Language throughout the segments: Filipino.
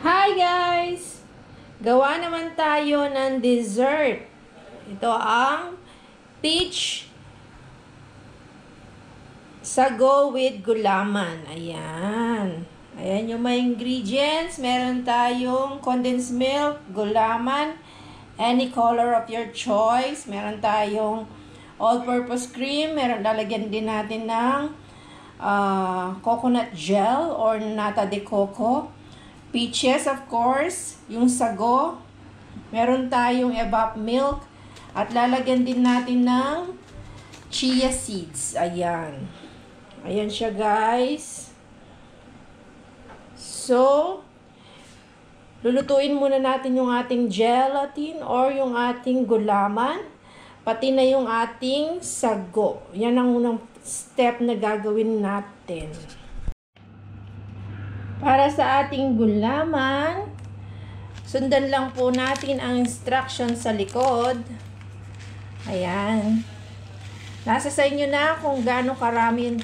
Hi guys! Gawa naman tayo ng dessert. Ito ang peach sago with gulaman. Ayan. Ayan yung mga ingredients. Meron tayong condensed milk, gulaman, any color of your choice. Meron tayong all-purpose cream. Meron lalagyan din natin ng coconut gel or nata de coco. Peaches, of course, yung sago. Meron tayong evap milk. At lalagyan din natin ng chia seeds. Ayan. Ayan siya, guys. So, lulutuin muna natin yung ating gelatin or yung ating gulaman. Pati na yung ating sago. Yan ang unang step na gagawin natin. Para sa ating gulaman, sundan lang po natin ang instruction sa likod. Ayan. Nasa sa inyo na kung gaano karami yung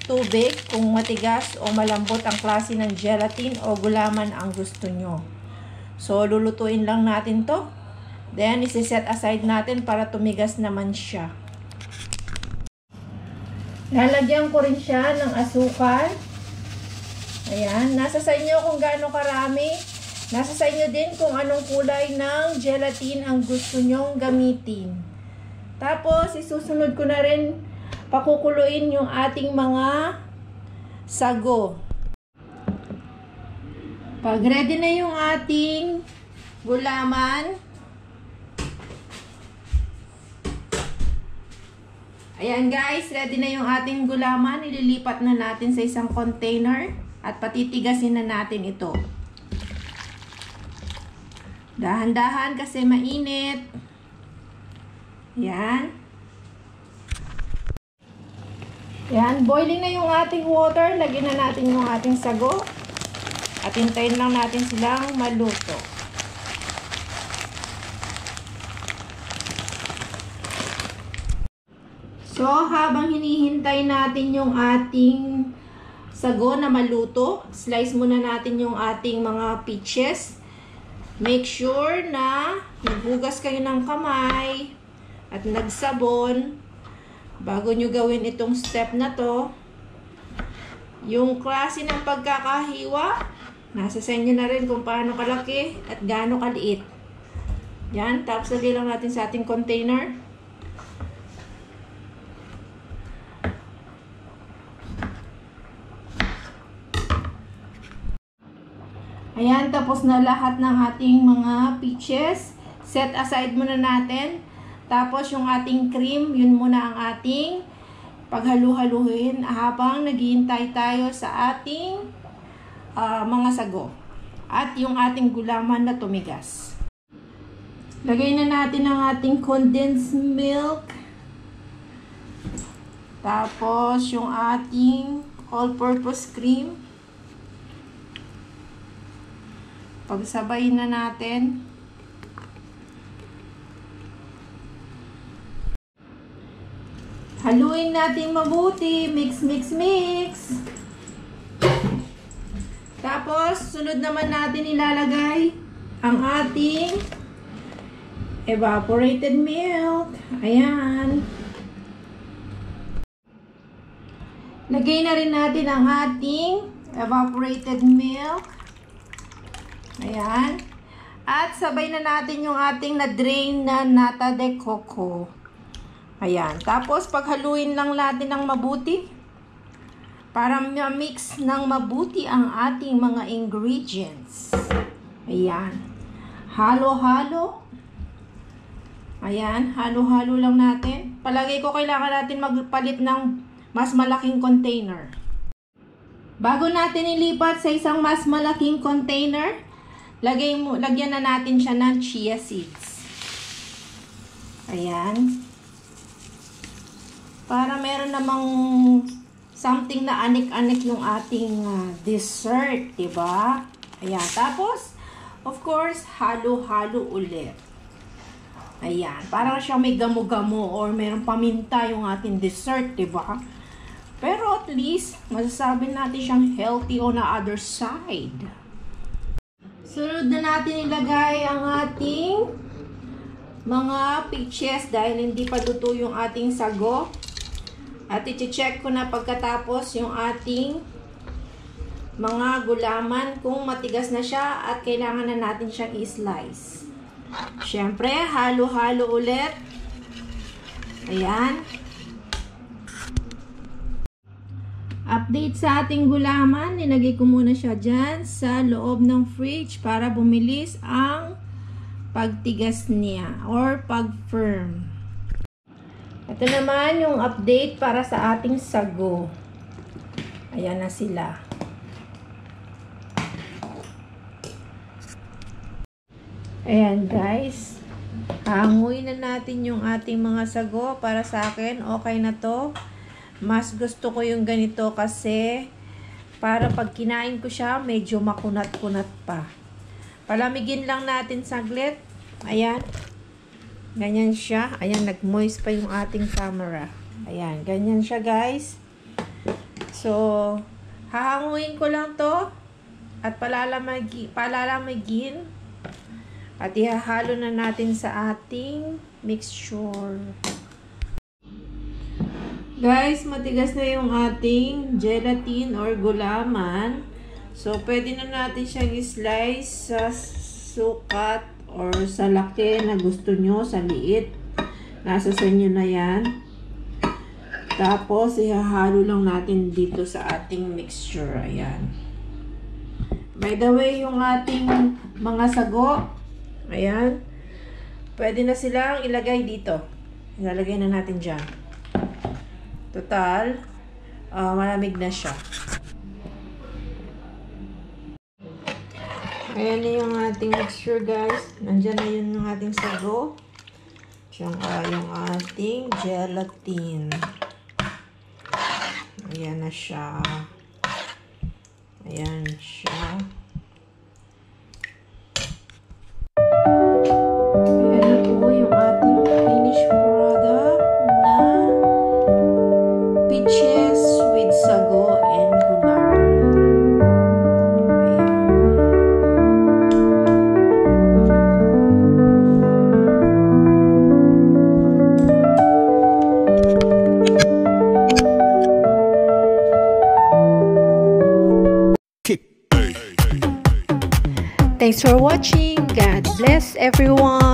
tubig, kung matigas o malambot ang klase ng gelatin o gulaman ang gusto nyo. So, lulutuin lang natin to. Then, isi-set aside natin para tumigas naman siya. Lalagyan ko rin siya ng asukal. Ayan, nasa sa inyo kung gaano karami. Nasa sa inyo din kung anong kulay ng gelatin ang gusto nyong gamitin. Tapos, isusunod ko na rin pakukuluin yung ating mga sago. Pag ready na yung ating gulaman, ayan guys, ready na yung ating gulaman. Ililipat na natin sa isang container. At patitigasin na natin ito. Dahan-dahan kasi mainit. Yan. Yan. Boiling na yung ating water. Lagyan na natin yung ating sago. At hintayin lang natin silang maluto. So, habang hinihintay natin yung ating sago na maluto, slice muna natin yung ating mga peaches. Make sure na naghugas kayo ng kamay at nagsabon bago nyo gawin itong step na to. Yung klase ng pagkakahiwa, nasa sa inyo na rin kung paano kalaki at gaano kaliit. Yan, tapos lagay lang natin sa ating container. Ayan, tapos na lahat ng ating mga peaches. Set aside muna natin. Tapos yung ating cream, yun muna ang ating paghalu-haluhin habang naghihintay tayo sa ating mga sago. At yung ating gulaman na tumigas. Lagay na natin ang ating condensed milk. Tapos yung ating all-purpose cream. Pagsabayin na natin. Haluin natin mabuti. Mix, mix, mix. Tapos, sunod naman natin ilalagay ang ating evaporated milk. Ayan. Lagay na rin natin ang ating evaporated milk. Ayan. At sabay na natin yung ating na-drain na nata de coco. Ayan. Tapos, paghaluin lang natin ng mabuti para ma-mix ng mabuti ang ating mga ingredients. Ayan. Halo-halo. Ayan. Halo-halo lang natin. Palagay ko kailangan natin magpalit ng mas malaking container. Bago natin ilipat sa isang mas malaking container, lagyan na natin siya ng chia seeds. Ayan. Para meron namang something na anik-anik yung ating dessert, diba? Ayan. Tapos, of course, halo-halo ulit. Ayan. Parang siya may gamo-gamo or meron paminta yung ating dessert, diba? Pero at least, masasabi natin siyang healthy on the other side. Sunod na natin ilagay ang ating mga peaches dahil hindi pa luto yung ating sago. At i-check ko na pagkatapos yung ating mga gulaman kung matigas na siya at kailangan na natin siyang i-slice. Siyempre, halo-halo ulit. Ayan. Update sa ating gulaman. Nilagay ko muna siya dyan sa loob ng fridge para bumilis ang pagtigas niya or pag-firm. Ito naman yung update para sa ating sago. Ayan na sila. Ayan guys. Hanguin na natin yung ating mga sago. Para sa akin, okay na to. Mas gusto ko yung ganito kasi para pag kinain ko siya, medyo makunat-kunat pa. Palamigin lang natin saglit. Ayan. Ganyan siya. Ayan, nag-moist pa yung ating camera. Ayan, ganyan siya guys. So, hahanguin ko lang to at palalamigin at ihahalo na natin sa ating mixture. Guys, matigas na yung ating gelatin or gulaman. So, pwede na natin siyang i-slice sa sukat or sa laki na gusto nyo, sa liit. Nasa sa inyo na yan. Tapos, ihahalo lang natin dito sa ating mixture. Ayan. By the way, yung ating mga sago, ayan, pwede na silang ilagay dito. Ilalagay na natin dyan. Total, malamig na siya. Ayan na yung ating mixture guys. Nandyan na yun yung ating sago. Yung ating gelatin. Ayan na siya. Ayan siya. Ayan na po yung ating finished product na peaches with sago and gulaman. Thanks for watching. God bless everyone.